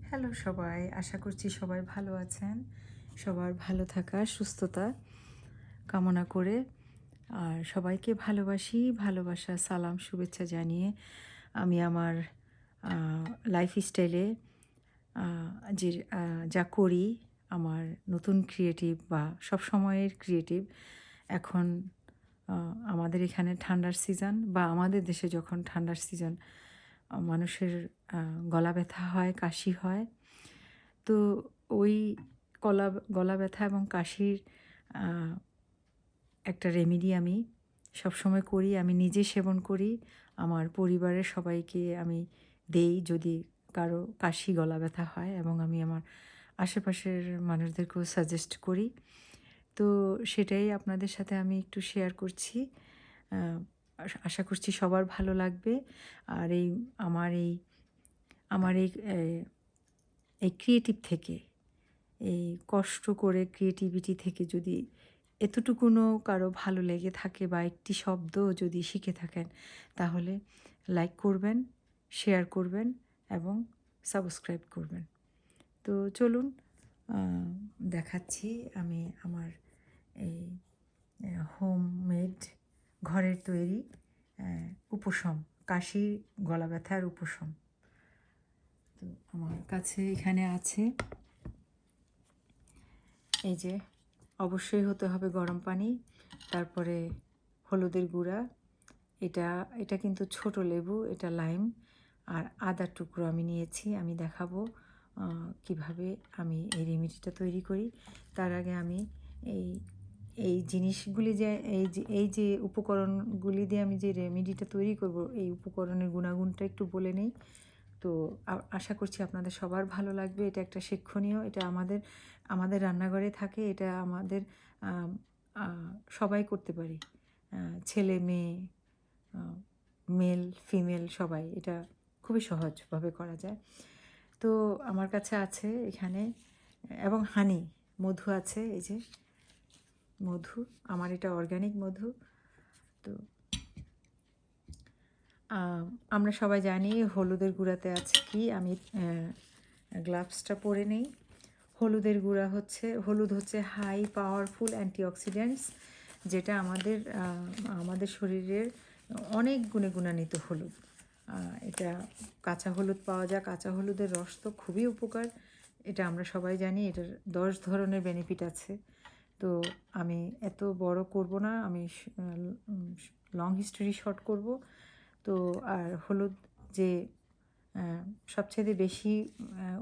Hello সবাই, আশা করছি সবাই ভালো আছেন। সবার ভালো থাকা, সুস্থতা কামনা করে আর সবাইকে ভালোবাসি, ভালোবাসা, সালাম, শুভেচ্ছা জানিয়ে আমি আমার লাইফস্টাইলে যে যা করি, আমার নতুন ক্রিয়েটিভ বা সবসময়ের ক্রিয়েটিভ এখন আমাদের এখানে ঠান্ডার সিজন বা আমাদের দেশে যখন ঠান্ডার সিজন মানুষের গলা ব্যথা হয়, কাশি হয়। তো ওই গলা ব্যথা এবং কাশির আ একটা রেমেডি আমি সবসময় করি। আমি নিজে সেবন করি। আমার পরিবারের সবাইকে আমি দেই যদি কারো কাশি, গলা ব্যথা হয় এবং আমি আমার আশেপাশের মানুষদেরকেও সাজেস্ট করি। তো সেটাই আপনাদের সাথে আমি একটু শেয়ার করছি। আ আশা করছি সবার ভালো লাগবে। আর আমার এই আমার এই ক্রিয়েটিভ থেকে, এই কষ্ট করে ক্রিয়েটিভিটি থেকে যদি এতটুকুনও কারো ভালো লেগে থাকে বা একটি শব্দও যদি শিখে থাকেন, তাহলে লাইক করবেন, শেয়ার করবেন এবং সাবস্ক্রাইব করবেন। তো চলুন দেখাচ্ছি আমি আমার এই হোমমেড ঘরের তৈরি উপশম, কাশি, গলা ব্যথার উপশম। তো আমার কাছে এখানে আছে এই যে, অবশ্যই হতে হবে গরম পানি, তারপরে হলুদের গুঁড়া, এটা কিন্তু ছোট লেবু, এটা লাইম আর আদার টুকরো আমি নিয়েছি। আমি দেখাবো কিভাবে আমি এই রেমেডিটা তৈরি করি। তার আগে আমি এই এই জিনিসগুলি যে এই যে উপকরণগুলি দিয়ে আমি যে রেমেডিটা তৈরি করব, এই উপকরণের গুণাগুণটা একটু বলে নেই। তো আশা করছি আপনাদের সবার ভালো লাগবে। এটা একটা শিক্ষণীয়, এটা আমাদের রান্নাঘরে থাকে, এটা আমাদের সবাই করতে পারি, ছেলে মেয়ে, মেল ফিমেল সবাই, এটা খুবই সহজভাবে করা যায়। তো আমার কাছে আছে এখানে, এবং হানি, মধু আছে, এই যে মধু, আমার এটা অর্গ্যানিক মধু। তো আমরা সবাই জানি হলুদের গুঁড়াতে আছে কি, আমি গ্লাভসটা পরে নেই। হলুদ হচ্ছে হাই পাওয়ারফুল অ্যান্টিঅক্সিডেন্টস, যেটা আমাদের শরীরের অনেক গুণে গুণান্বিত হলুদ। এটা কাঁচা হলুদ পাওয়া যায়, কাঁচা হলুদের রস তো খুবই উপকার, এটা আমরা সবাই জানি। এটার 10 ধরনের বেনিফিট আছে। তো আমি এত বড় করব না, আমি লং হিস্টোরি শর্ট করব। তো আর হলুদ যে সবচেয়ে বেশি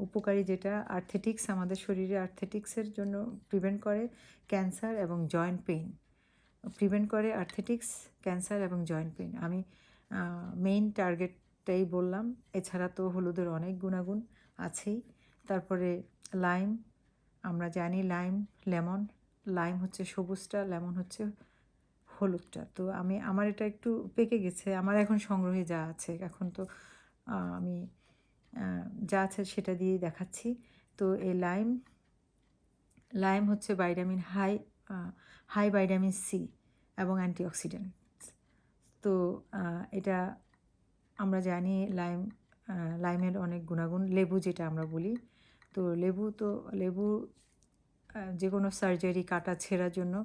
উপকারী, যেটা আর্থ্রেটিক্স, আমাদের শরীরে আর্থ্রেটিক্সের জন্য প্রিভেন্ট করে, ক্যান্সার এবং জয়েন্ট পেইন প্রিভেন্ট করে, আর্থ্রেটিক্স, ক্যান্সার এবং জয়েন্ট পেইন। আমি মেইন টার্গেটটাই বললাম, এছাড়া তো হলুদের অনেক গুণাগুণ আছেই। তারপরে লাইম, আমরা জানি লেমন, লাইম হচ্ছে সবুজটা, লেমন হচ্ছে হলুদটা। তো আমার এটা একটু পেকে গেছে, আমার এখন সংগ্রহে যা আছে, এখন তো আমি যা আছে সেটা দিয়েই দেখাচ্ছি। তো এই লাইম হচ্ছে হাই ভাইটামিন সি এবং অ্যান্টিঅক্সিডেন্টস। তো এটা আমরা জানি লাইমের অনেক গুণাগুণ। লেবু যেটা আমরা বলি, তো লেবু যে কোনো সার্জারি, কাটা ছেঁড়ার জন্য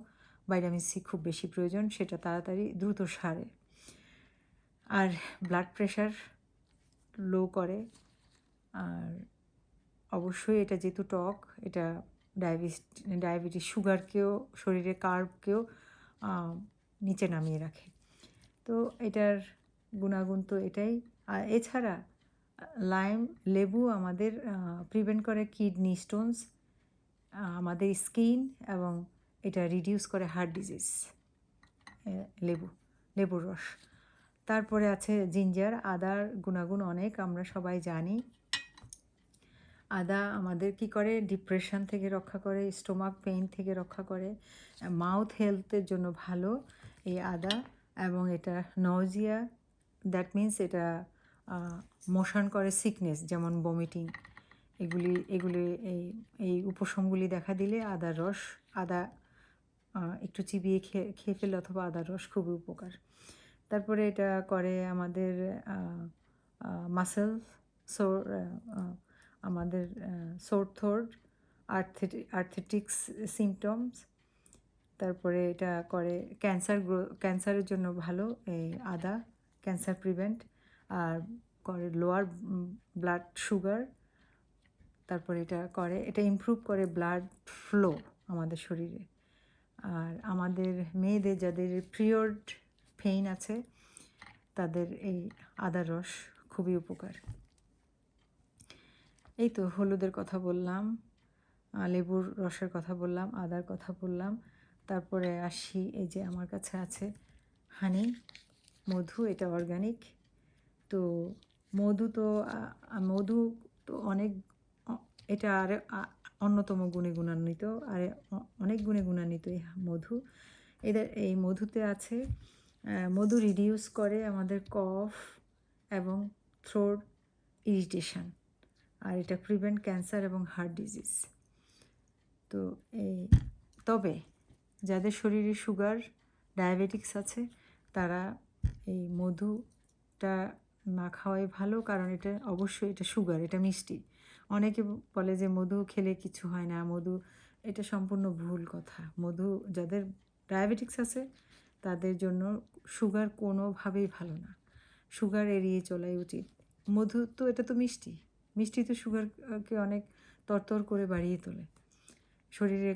ভাইটামিন সি খুব বেশি প্রয়োজন, সেটা তাড়াতাড়ি দ্রুত সারে। আর ব্লাড প্রেশার লো করে। আর অবশ্যই এটা যেহেতু টক, এটা ডায়াবেটিস, সুগারকেও, শরীরে কার্বকেও নিচে নামিয়ে রাখে। তো এটার গুণাগুণ তো এটাই। আর এছাড়া লেবু আমাদের প্রিভেন্ট করে কিডনি স্টোনস, আমাদের স্কিন, এবং এটা রিডিউস করে হার্ট ডিজিজ, লেবুর রস। তারপরে আছে জিঞ্জার, আদার গুণাগুণ অনেক, আমরা সবাই জানি। আদা আমাদের কি করে, ডিপ্রেশন থেকে রক্ষা করে, স্টোমাক পেইন থেকে রক্ষা করে, মাউথ হেলথের জন্য ভালো এই আদা। এবং এটা নজিয়া, দ্যাট মিন্স এটা মোশন করে, সিকনেস যেমন বমিটিং, এগুলি এই উপশমগুলি দেখা দিলে আদা একটু চিবিয়ে খেয়ে ফেলে, অথবা আদার রস খুবই উপকার। তারপরে এটা করে আমাদের মাসেল সোর, আমাদের সোর থ্রোট, আর্থ্রেটিক্স সিমটমস, তারপরে এটা করে ক্যান্সারের জন্য ভালো এই আদা, ক্যান্সার প্রিভেন্ট, আর করে লোয়ার ব্লাড সুগার, তারপরে এটা ইমপ্রুভ করে ব্লাড ফ্লো আমাদের শরীরে। আর আমাদের মেয়েদের যাদের পিরিয়ড পেইন আছে তাদের এই আদার রস খুবই উপকার। এই তো হলুদের কথা বললাম, লেবুর রসের কথা বললাম, আদার কথা বললাম। তারপরে আসি, এই যে আমার কাছে আছে হানি, মধু, এটা অর্গানিক। তো মধু তো অনেক, এটা আর অন্যতম গুণে গুণান্বিত, আর অনেক গুণে গুণান্বিত এই মধু। এই মধুতে আছে, মধু রিডিউস করে আমাদের কফ এবং থ্রোট ইরিটেশন, আর এটা প্রিভেন্ট ক্যান্সার এবং হার্ট ডিজিজ। তো তবে যাদের শরীরে সুগার, ডায়াবেটিক্স আছে তারা এই মধুটা না খাওয়াই ভালো, কারণ এটা অবশ্যই এটা সুগার, এটা মিষ্টি। অনেকে বলে যে মধু খেলে কিছু হয় না, এটা সম্পূর্ণ ভুল কথা। যাদের ডায়াবেটিক্স আছে তাদের জন্য সুগার কোনোভাবেই ভালো না, সুগার এড়িয়ে চলাই উচিত। এটা তো মিষ্টি তো সুগারকে অনেক তরতর করে বাড়িয়ে তোলে, শরীরে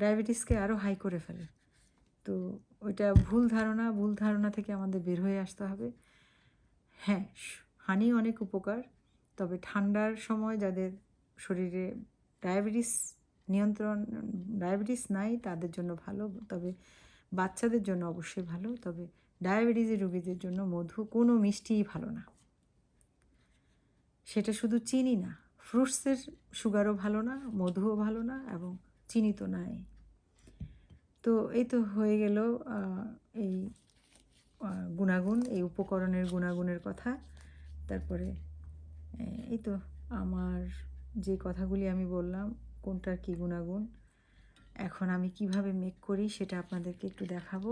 ডায়াবেটিসকে আরও হাই করে ফেলে। তো ওইটা ভুল ধারণা থেকে আমাদের বের হয়ে আসতে হবে। হ্যাঁ, হানি অনেক উপকার, তবে ঠান্ডার সময় যাদের শরীরে ডায়াবেটিস নাই তাদের জন্য ভালো, তবে বাচ্চাদের জন্য অবশ্যই ভালো। তবে ডায়াবেটিসের রোগীদের জন্য কোনো মিষ্টিই ভালো না। সেটা শুধু চিনি না, ফ্রুটসের সুগারও ভালো না, মধুও ভালো না, এবং চিনি তো নাই। তো এই তো হয়ে গেল এই গুণাগুণ, এই উপকরণের গুণাগুণের কথা। তারপরে এই তো আমার যে কথাগুলি আমি বললাম কোনটার কী গুণাগুণ, এখন আমি কিভাবে মেক করি সেটা আপনাদেরকে একটু দেখাবো।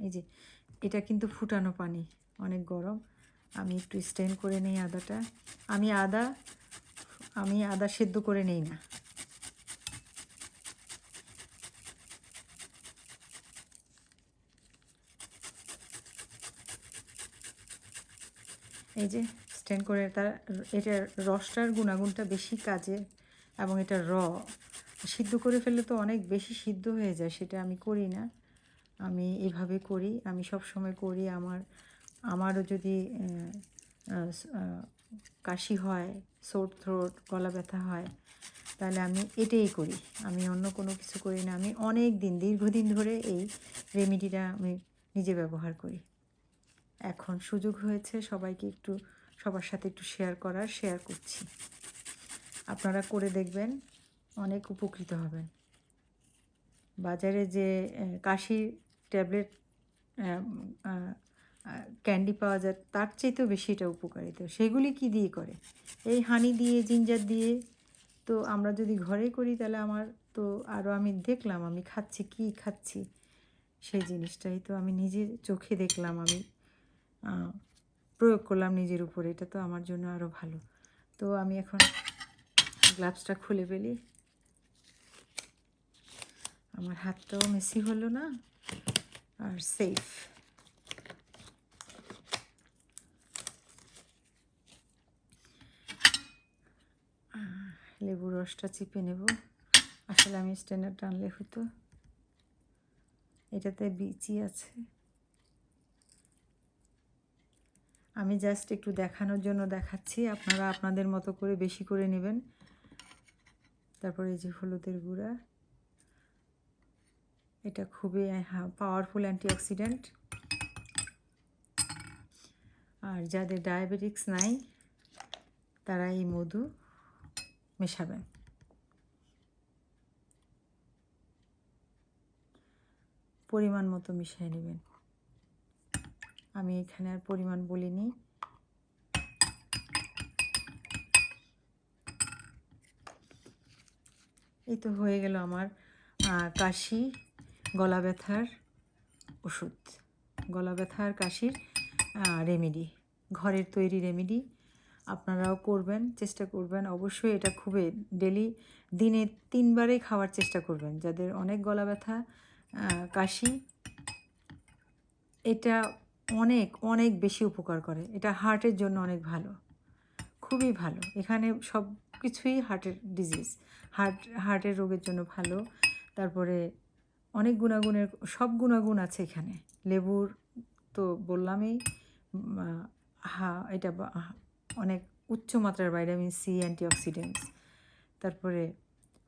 এই যে এটা কিন্তু ফুটানো পানি, অনেক গরম। আমি একটু স্টেন করে নিই আদাটা। আমি আদা সেদ্ধ করে নেই না, এই যে স্টেন করে, এটার রসটার গুণাগুণটা বেশি কাজে, এবং এটা সিদ্ধ করে ফেললে তো অনেক বেশি সিদ্ধ হয়ে যায়, সেটা আমি করি না। আমি এভাবে করি, আমি সব সময় করি। আমারও যদি কাশি হয়, সোর থ্রোট, গলা ব্যথা হয়, তাহলে আমি এটাই করি, আমি অন্য কোনো কিছু করি না। আমি দীর্ঘদিন ধরে এই রেমেডিটা আমি নিজে ব্যবহার করি। এখন সুযোগ হয়েছে সবার সাথে একটু শেয়ার করছি। আপনারা করে দেখবেন, অনেক উপকৃত হবেন। বাজারে যে কাশির ট্যাবলেট, ক্যান্ডি পাওয়া যায়, তার চাইতেও বেশি এটা উপকারিতা। সেগুলি কি দিয়ে করে? এই হানি দিয়ে, জিঞ্জার দিয়ে। তো আমরা যদি ঘরে করি তাহলে আমি দেখলাম, আমি খাচ্ছি সেই জিনিসটাই তো আমি নিজের চোখে দেখলাম, আমি প্রয়োগ করলাম নিজের উপরে, এটা তো আমার জন্য আরও ভালো। তো আমি এখন গ্লাভসটা খুলে ফেলি, আমার হাতটাও মেসি হলো না, আর সেফ। লেবুর রসটা চিপে নেব। আসলে আমি স্ট্যান্ডার টানলে হতো, এটাতে বিচি আছে। আমি জাস্ট একটু দেখানোর জন্য দেখাচ্ছি, আপনারা আপনাদের মতো করে বেশি করে নেবেন। তারপরে এই যে হলুদের গুঁড়া, এটা খুবই পাওয়ারফুল অ্যান্টিঅক্সিডেন্ট। আর যাদের ডায়াবেটিক্স নাই তারা এই মধু মেশাবেন। পরিমাণ মতো মিশিয়ে নেবেন। আমি এখানে আর পরিমাণ বলিনি। এই তো হয়ে গেল আমার কাশি, গলা ব্যথার ওষুধ, গলা ব্যথা আর কাশির রেমেডি। ঘরের তৈরি রেমেডি, আপনারাও করবেন, চেষ্টা করবেন অবশ্যই। এটা খুবই ডেলি দিনে 3 বারেই খাওয়ার চেষ্টা করবেন। যাদের অনেক গলা ব্যথা, কাশি, এটা অনেক অনেক বেশি উপকার করে। এটা হার্টের জন্য অনেক ভালো, খুবই ভালো। এখানে সব কিছুই হার্টের ডিজিজ, হার্টের রোগের জন্য ভালো। তারপরে অনেক গুণাগুণের, সব গুণাগুণ আছে এখানে। লেবুর তো বললামই, এটা অনেক উচ্চ মাত্রার ভাইটামিন সি, অ্যান্টিঅক্সিডেন্টস। তারপরে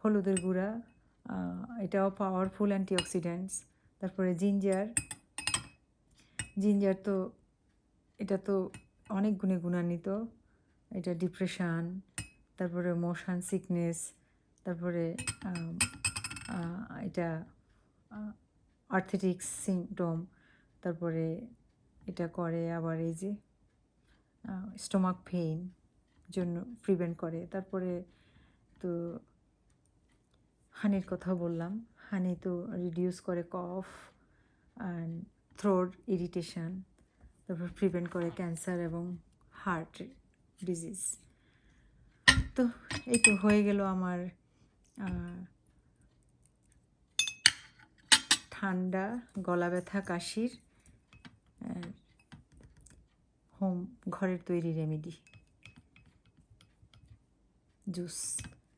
হলুদের গুঁড়া, এটাও পাওয়ারফুল অ্যান্টিঅক্সিডেন্টস। তারপরে জিঞ্জার তো এটা তো অনেক গুণে গুণান্বিত। এটা ডিপ্রেশান, তারপরে মোশন সিকনেস, তারপরে এটা আর্থ্রাইটিস সিমটম, তারপরে এটা করে আবার এই যে স্টোমাক পেইন জন্য প্রিভেন্ট করে। তারপরে তো হানির কথা বললাম, হানি তো রিডিউস করে কফ অ্যান্ড থ্রোট ইরিটেশন, তারপর প্রিভেন্ট করে ক্যান্সার এবং হার্ট ডিজিজ। তো এই তো হয়ে গেল আমার ঠান্ডা, গলা ব্যথা, কাশির হোম ঘরের তৈরি রেমেডি জুস।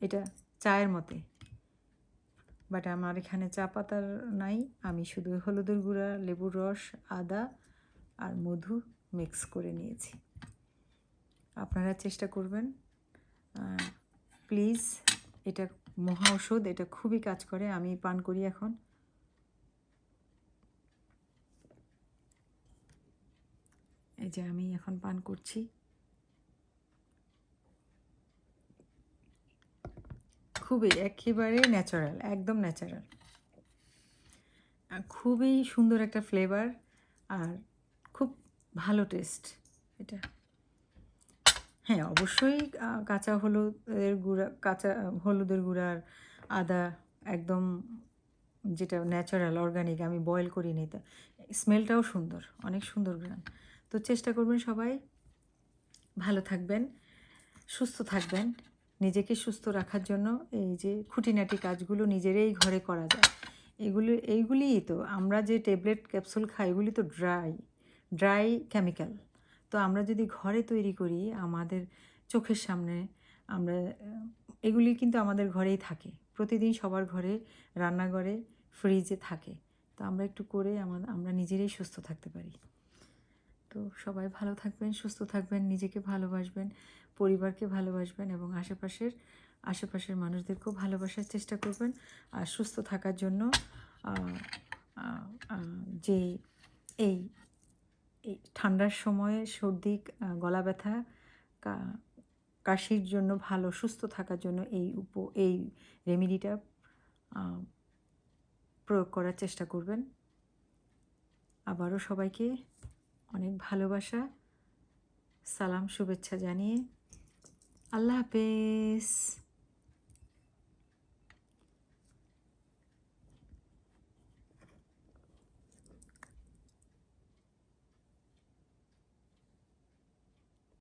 এটা চায়ের মতে, বাট আমার এখানে চা পাতার নাই, আমি শুধু হলুদের গুঁড়া, লেবুর রস, আদা আর মধু মিক্স করে নিয়েছি। আপনারা চেষ্টা করবেন প্লিজ। এটা মহা ঔষধ, এটা খুবই কাজ করে। আমি পান করি এখন। এই যে আমি এখন পান করছি। খুবই একেবারে ন্যাচারাল, একদম ন্যাচারাল, খুবই সুন্দর একটা ফ্লেভার আর খুব ভালো টেস্ট এটা। হ্যাঁ, অবশ্যই কাঁচা হলুদের গুঁড়ার আদা একদম যেটা ন্যাচারাল অর্গানিক, আমি বয়েল করি নি, তা স্মেলটাও সুন্দর, অনেক সুন্দর গ্রান। তো চেষ্টা করবেন সবাই, ভালো থাকবেন, সুস্থ থাকবেন। নিজেকে সুস্থ রাখার জন্য এই যে খুঁটিনাটি কাজগুলো নিজেরাই ঘরে করা যায়। এইগুলিই তো আমরা যে ট্যাবলেট ক্যাপসুল খাই, এগুলি তো ড্রাই কেমিক্যাল। তো আমরা যদি ঘরে তৈরি করি আমাদের চোখের সামনে, আমরা এগুলি কিন্তু আমাদের ঘরেই থাকে, প্রতিদিন সবার ঘরে, রান্নাঘরে, ফ্রিজে থাকে। তো আমরা একটু করে আমরা নিজেরাই সুস্থ থাকতে পারি। তো সবাই ভালো থাকবেন, সুস্থ থাকবেন, নিজেকে ভালোবাসবেন, পরিবারকে ভালোবাসবেন এবং আশেপাশের মানুষদেরকেও ভালোবাসার চেষ্টা করবেন। আর সুস্থ থাকার জন্য যে এই ঠান্ডার সময়ে সর্দি, গলা ব্যথা, কাশির জন্য ভালো, সুস্থ থাকার জন্য এই রেমেডিটা প্রয়োগ করার চেষ্টা করবেন। আবারও সবাইকে অনেক ভালোবাসা, সালাম, শুভেচ্ছা জানিয়ে আল্লাহ হাফেজ।